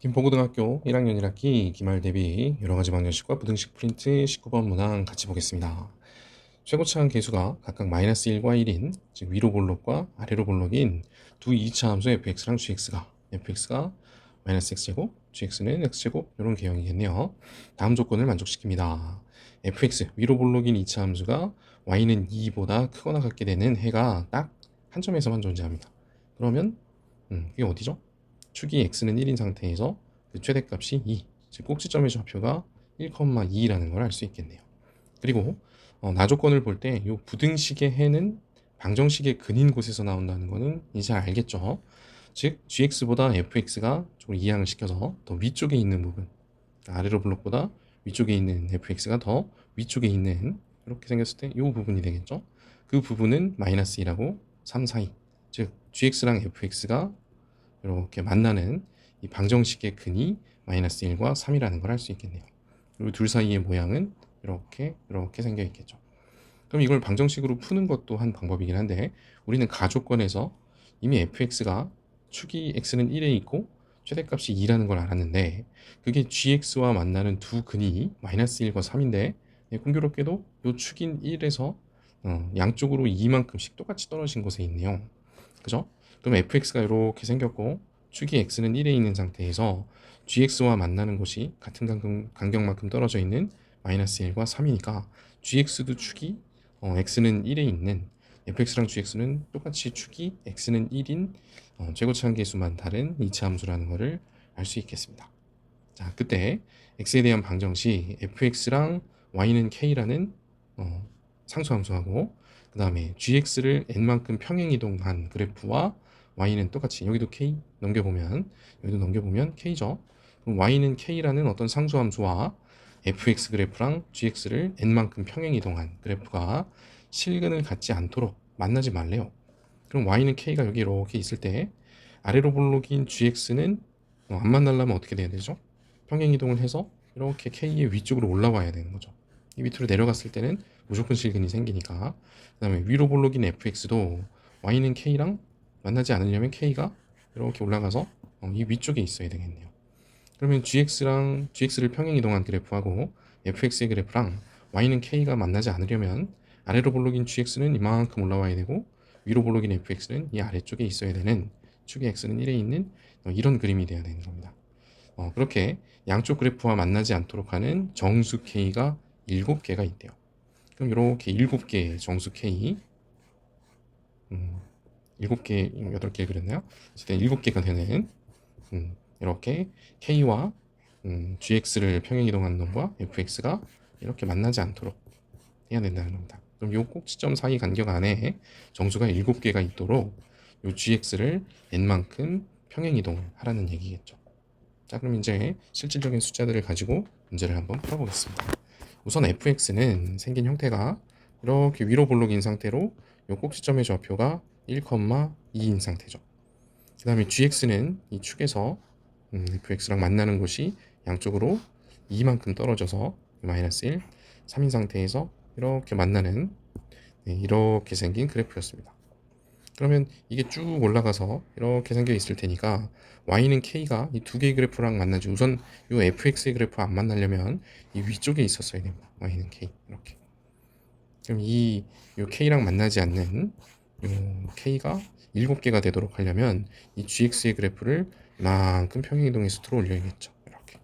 김포고등학교 1학년 1학기 기말 대비 여러가지 방정식과 부등식 프린트 19번 문항 같이 보겠습니다. 최고차항 계수가 각각 -1과 1인 즉 위로 볼록과 아래로 볼록인 두 2차 함수 fx랑 gx가 -x제곱, gx는 x제곱 이런 개형이겠네요. 다음 조건을 만족시킵니다. fx 위로 볼록인 2차 함수가 y는 2보다 크거나 같게 되는 해가 딱 한 점에서만 존재합니다. 그러면 이게 어디죠? 축이 x는 1인 상태에서 그 최대값이 2, 즉 꼭지점의 좌표가 1,2라는 걸 알 수 있겠네요. 그리고 나조건을 볼 때 이 부등식의 해는 방정식의 근인 곳에서 나온다는 거는 이제 알겠죠. 즉 gx보다 fx가 조금 이항을 시켜서 더 위쪽에 있는 부분, 아래로 블록보다 위쪽에 있는 fx가 더 위쪽에 있는 이렇게 생겼을 때 이 부분이 되겠죠. 그 부분은 -2라고 3, 4이, 즉 gx랑 fx가 이렇게 만나는 이 방정식의 근이 -1과 3이라는 걸 알 수 있겠네요. 그리고 둘 사이의 모양은 이렇게 생겨 있겠죠. 그럼 이걸 방정식으로 푸는 것도 한 방법이긴 한데 우리는 가조건에서 이미 fx가 축이 x는 1에 있고 최대값이 2라는 걸 알았는데 그게 gx와 만나는 두 근이 -1과 3인데 공교롭게도 이 축인 1에서 양쪽으로 2만큼씩 똑같이 떨어진 곳에 있네요. 그죠? 그럼 fx가 이렇게 생겼고 축이 x는 1에 있는 상태에서 gx와 만나는 곳이 같은 간격만큼 떨어져 있는 -1과 3이니까 gx도 축이 x는 1에 있는 fx랑 gx는 똑같이 축이 x는 1인 최고차항 계수만 다른 2차 함수라는 것을 알 수 있겠습니다. 자, 그때 x에 대한 방정식 fx랑 y는 k라는 상수함수하고 그 다음에 gx를 n만큼 평행이동한 그래프와 y는 똑같이 여기도 k 넘겨보면 k죠. 그럼 y는 k라는 어떤 상수함수와 fx 그래프랑 gx를 n만큼 평행이동한 그래프가 실근을 갖지 않도록 만나지 말래요. 그럼 y는 k가 여기 이렇게 있을 때 아래로 볼록인 gx는 안 만나려면 어떻게 돼야 되죠? 평행이동을 해서 이렇게 k의 위쪽으로 올라와야 되는 거죠. 이 밑으로 내려갔을 때는 무조건 실근이 생기니까. 그 다음에 위로 볼록인 fx도 y는 k랑 만나지 않으려면 k가 이렇게 올라가서 이 위쪽에 있어야 되겠네요. 그러면 gx를 평행이동한 그래프하고 fx의 그래프랑 y는 k가 만나지 않으려면 아래로 볼록인 gx는 이만큼 올라와야 되고 위로 볼록인 fx는 이 아래쪽에 있어야 되는 축의 x는 1에 있는 이런 그림이 돼야 되는 겁니다. 그렇게 양쪽 그래프와 만나지 않도록 하는 정수 k가 7개가 있대요. 그럼 이렇게 7개의 정수 k 7개, 8개 그랬나요? 어쨌든 7개가 되는 이렇게 k와 gx를 평행이동하는 놈과 fx가 이렇게 만나지 않도록 해야 된다는 겁니다. 그럼 이 꼭지점 사이 간격 안에 정수가 7개가 있도록 이 gx를 n만큼 평행이동하라는 얘기겠죠. 자, 그럼 이제 실질적인 숫자들을 가지고 문제를 한번 풀어보겠습니다. 우선 fx는 생긴 형태가 이렇게 위로 볼록인 상태로 이 꼭지점의 좌표가 1,2인 상태죠. 그 다음에 gx는 이 축에서 fx랑 만나는 곳이 양쪽으로 2만큼 떨어져서 -1, 3인 상태에서 이렇게 만나는 이렇게 생긴 그래프였습니다. 그러면 이게 쭉 올라가서 이렇게 생겨 있을 테니까 y는 k가 이 두 개의 그래프랑 만나지. 우선 이 fx의 그래프 안 만나려면 이 위쪽에 있었어야 됩니다. y는 k 이렇게. 그럼 이 k랑 만나지 않는 이 k가 7개가 되도록 하려면 이 gx의 그래프를 이만큼 평행이동해서 들어 올려야겠죠. 이렇게.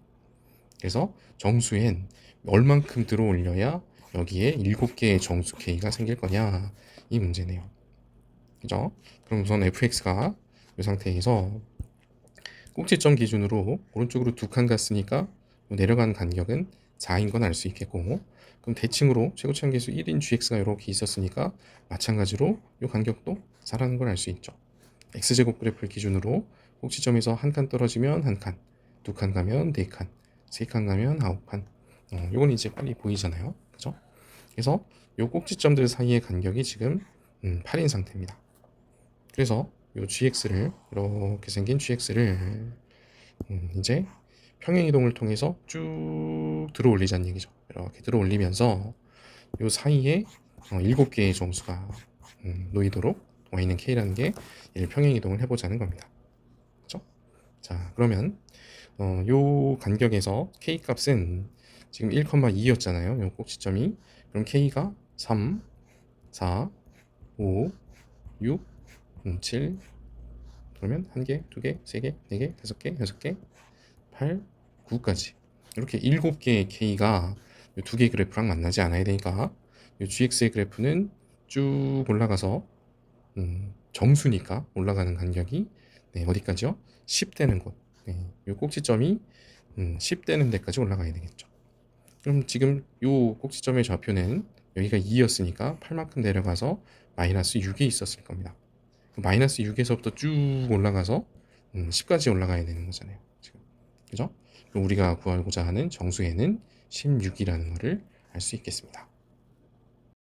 그래서 정수엔 얼만큼 들어 올려야 여기에 7개의 정수 k가 생길 거냐 이 문제네요. 그죠? 그럼 우선 fx가 이 상태에서 꼭지점 기준으로 오른쪽으로 두 칸 갔으니까 내려간 간격은 4인 건 알 수 있겠고, 그럼 대칭으로 최고차항 계수 1인 gx가 이렇게 있었으니까 마찬가지로 이 간격도 4라는 걸 알 수 있죠. x제곱 그래프를 기준으로 꼭지점에서 한 칸 떨어지면 한 칸, 두 칸 가면 네 칸, 세 칸 가면 9칸. 요건 이제 빨리 보이잖아요. 그죠? 그래서 이 꼭지점들 사이의 간격이 지금 8인 상태입니다. 그래서 이 gx를 이렇게 생긴 gx를 이제 평행이동을 통해서 쭉 들어 올리자는 얘기죠. 이렇게 들어 올리면서 이 사이에 7개의 정수가 놓이도록 y는 k라는 게 얘를 평행이동을 해보자는 겁니다. 그렇죠? 자, 그러면 요 간격에서 K 값은 지금 1,2였잖아요. 요 꼭지점이. 그럼 K가 3, 4, 5, 6, 7, 그러면 1개, 2개, 3개, 4개, 5개, 6개, 8, 9까지. 이렇게 7개의 K가 이 2개 그래프랑 만나지 않아야 되니까 이 GX의 그래프는 쭉 올라가서 정수니까 올라가는 간격이 어디까지요? 10 되는 곳. 이 꼭지점이 10 되는 데까지 올라가야 되겠죠. 그럼 지금 이 꼭지점의 좌표는 여기가 2였으니까 8만큼 내려가서 마이너스 6이 있었을 겁니다. 마이너스 6에서부터 쭉 올라가서 10까지 올라가야 되는 거잖아요. 지금. 그죠? 그럼 우리가 구하고자 하는 정수에는 16이라는 것을 알 수 있겠습니다.